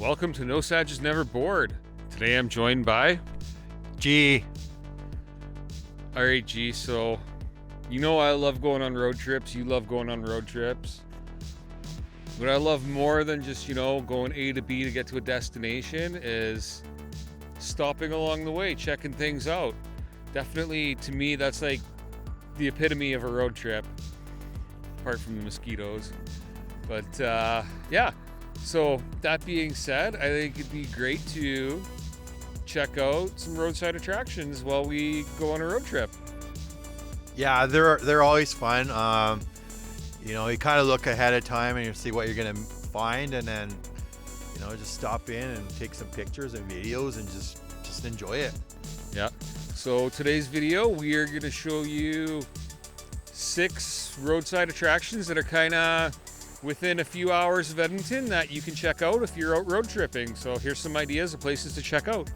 Welcome to No Sag is Never Bored. Today I'm joined by G. Alright, G, so you know I love going on road trips. You love going on road trips. What I love more than just, going A to B to get to a destination is stopping along the way, checking things out. Definitely, to me, that's like the epitome of a road trip, apart from the mosquitoes. But yeah, so that being said, I think it'd be great to check out some roadside attractions while we go on a road trip. Yeah, they're always fun. You kind of look ahead of time and you see what you're gonna find, and then just stop in and take some pictures and videos and just enjoy it. Yeah. So today's video, we are going to show you 6 roadside attractions that are kind of within a few hours of Edmonton that you can check out if you're out road tripping. So here's some ideas of places to check out.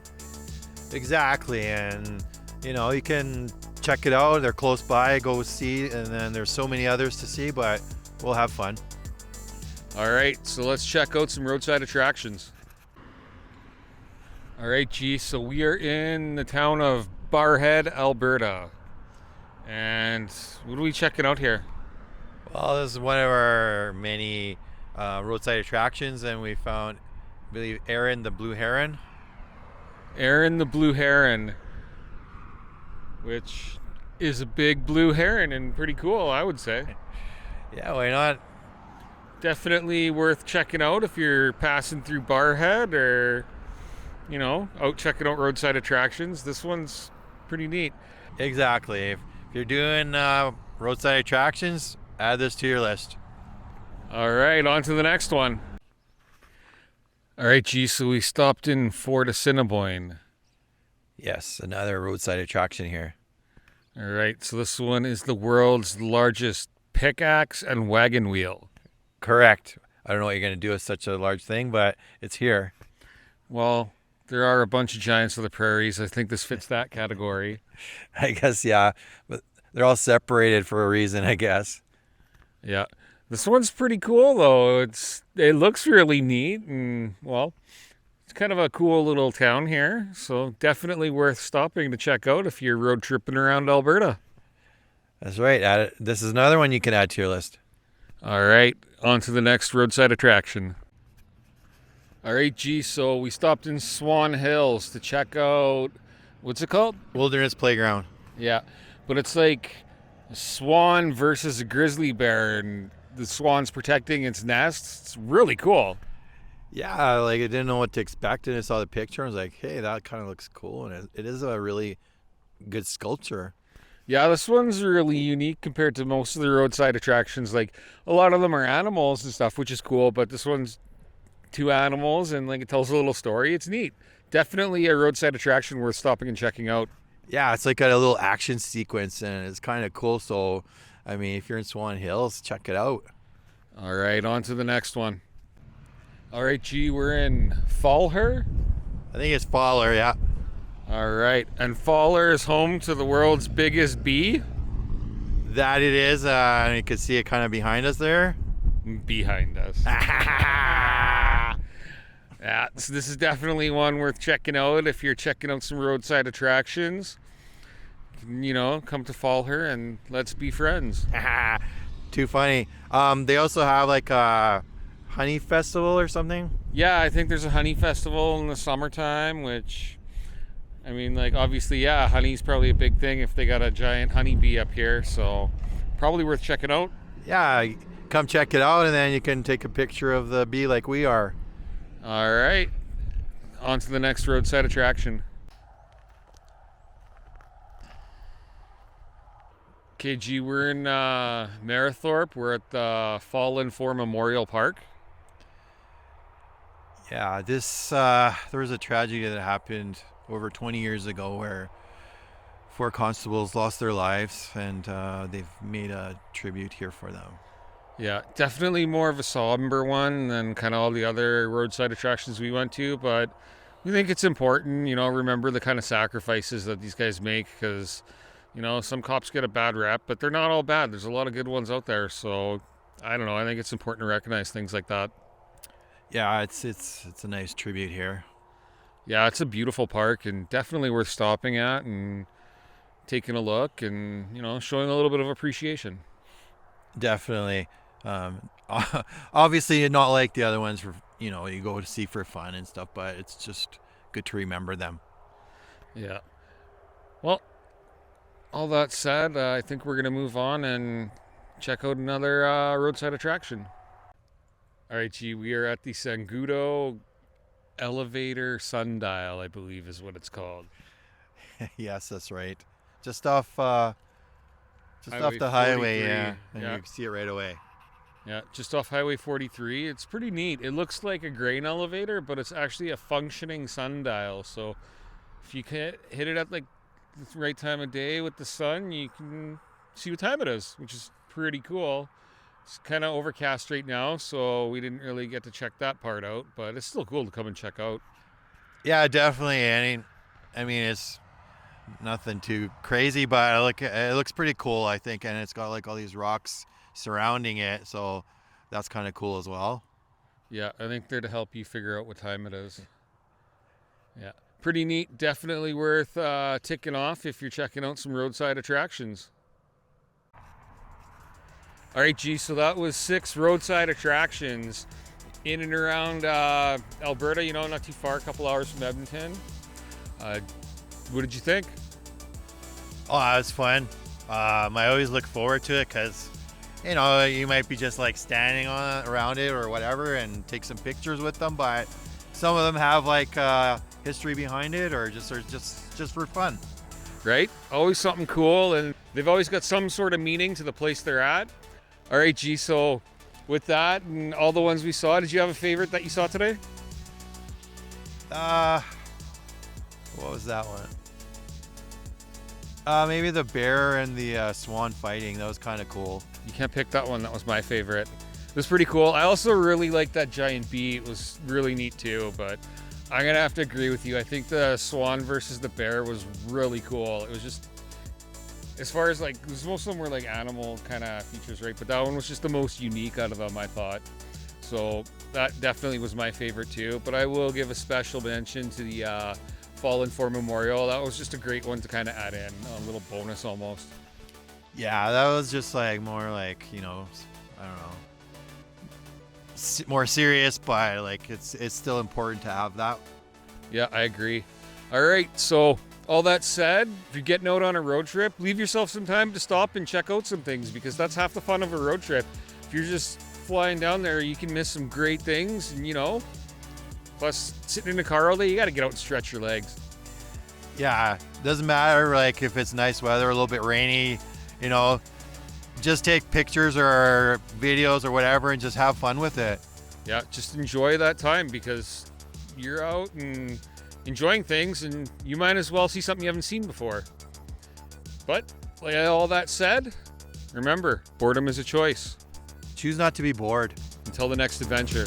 Exactly, and you can check it out. They're close by, go see, and then there's so many others to see, but we'll have fun. All right, so let's check out some roadside attractions. All right, G, so we are in the town of Barrhead, Alberta. And what are we checking out here? Well, this is one of our many roadside attractions, and we found, I believe, Aaron the Blue Heron. Aaron the Blue Heron, which is a big blue heron and pretty cool, I would say. Yeah, why not? Definitely worth checking out if you're passing through Barrhead or, out checking out roadside attractions. This one's pretty neat. Exactly. If you're doing roadside attractions, add this to your list. All right, on to the next one. All right, G, so we stopped in Fort Assiniboine. Yes, another roadside attraction here. All right, so this one is the world's largest pickaxe and wagon wheel. Correct. I don't know what you're going to do with such a large thing, but it's here. Well, there are a bunch of giants of the prairies. I think this fits that category. I guess, yeah. But they're all separated for a reason, I guess. Yeah. This one's pretty cool, though. It looks really neat, and, well, it's kind of a cool little town here. So definitely worth stopping to check out if you're road tripping around Alberta. That's right. This is another one you can add to your list. All right, on to the next roadside attraction. All right, G, so we stopped in Swan Hills to check out, what's it called? Wilderness Playground. Yeah, but it's like a swan versus a grizzly bear, and the swan's protecting its nest. It's really cool. Yeah, like I didn't know what to expect, and I saw the picture. I was like, hey, that kind of looks cool, and it is a really good sculpture. Yeah, this one's really unique compared to most of the roadside attractions. Like, a lot of them are animals and stuff, which is cool, but this one's 2 animals, and like it tells a little story. It's neat. Definitely a roadside attraction worth stopping and checking out. Yeah, it's like a little action sequence, and it's kind of cool. So, I mean, if you're in Swan Hills, check it out. All right, on to the next one. All right, G, we're in Falher. I think it's Falher, yeah. All right, and Falher is home to the world's biggest bee. That it is. You can see it kind of behind us there. Behind us. Yeah, so this is definitely one worth checking out if you're checking out some roadside attractions. Come to Falher and let's be friends. Too funny. They also have like a honey festival or something. Yeah, I think there's a honey festival in the summertime, which, I mean, like, obviously, yeah, honey's probably a big thing if they got a giant honeybee up here, so probably worth checking out. Yeah, come check it out, and then you can take a picture of the bee like we are. All right, on to the next roadside attraction. KG, we're in Mayerthorpe. We're at the Fallen for Memorial Park. Yeah, there was a tragedy that happened over 20 years ago where 4 constables lost their lives, and they've made a tribute here for them. Yeah, definitely more of a somber one than kind of all the other roadside attractions we went to, but we think it's important, remember the kind of sacrifices that these guys make, because, some cops get a bad rep, but they're not all bad. There's a lot of good ones out there, so I don't know. I think it's important to recognize things like that. Yeah, it's a nice tribute here. Yeah, it's a beautiful park and definitely worth stopping at and taking a look and, showing a little bit of appreciation. Definitely. Obviously, not like the other ones for you go to see for fun and stuff, but it's just good to remember them. Yeah. Well, all that said, I think we're going to move on and check out another roadside attraction. All right, G, we are at the Sangudo Elevator Sundial, I believe is what it's called. Yes, that's right. Just off Highway the highway, 43. yeah, and Yeah. you can see it right away. Yeah, just off Highway 43. It's pretty neat. It looks like a grain elevator, but it's actually a functioning sundial. So if you can hit it at like the right time of day with the sun, you can see what time it is, which is pretty cool. It's kind of overcast right now, so we didn't really get to check that part out, but it's still cool to come and check out. Yeah, definitely. I mean, it's nothing too crazy, but it looks pretty cool, I think, and it's got like all these rocks surrounding it, so that's kind of cool as well. Yeah, I think they're to help you figure out what time it is. Yeah, pretty neat. Definitely worth ticking off if you're checking out some roadside attractions. All right, G, so that was 6 roadside attractions in and around Alberta, not too far, a couple hours from Edmonton. What did you think? Oh, that was fun. I always look forward to it because, you might be just like standing around it or whatever and take some pictures with them, but some of them have like history behind it or just for fun. Right? Always something cool, and they've always got some sort of meaning to the place they're at. All right, G, so with that and all the ones we saw, did you have a favorite that you saw today? What was that one? Maybe the bear and the swan fighting. That was kind of cool. You can't pick that one. That was my favorite. It was pretty cool. I also really liked that giant bee. It was really neat too, but I'm going to have to agree with you. I think the swan versus the bear was really cool. It was just, as far as like, most of them were like animal kind of features, right? But that one was just the most unique out of them, I thought. So that definitely was my favorite too. But I will give a special mention to the Fallen for Memorial. That was just a great one to kind of add in, a little bonus almost. Yeah, that was just like more like, I don't know, more serious, but like it's still important to have that. Yeah, I agree. All right, so all that said, if you're getting out on a road trip, leave yourself some time to stop and check out some things, because that's half the fun of a road trip. If you're just flying down there, you can miss some great things, and plus sitting in the car all day, you got to get out and stretch your legs. Yeah, doesn't matter like if it's nice weather, a little bit rainy, just take pictures or videos or whatever and just have fun with it. Yeah, just enjoy that time, because you're out and enjoying things, and you might as well see something you haven't seen before. But like all that said, remember, boredom is a choice. Choose not to be bored. Until the next adventure.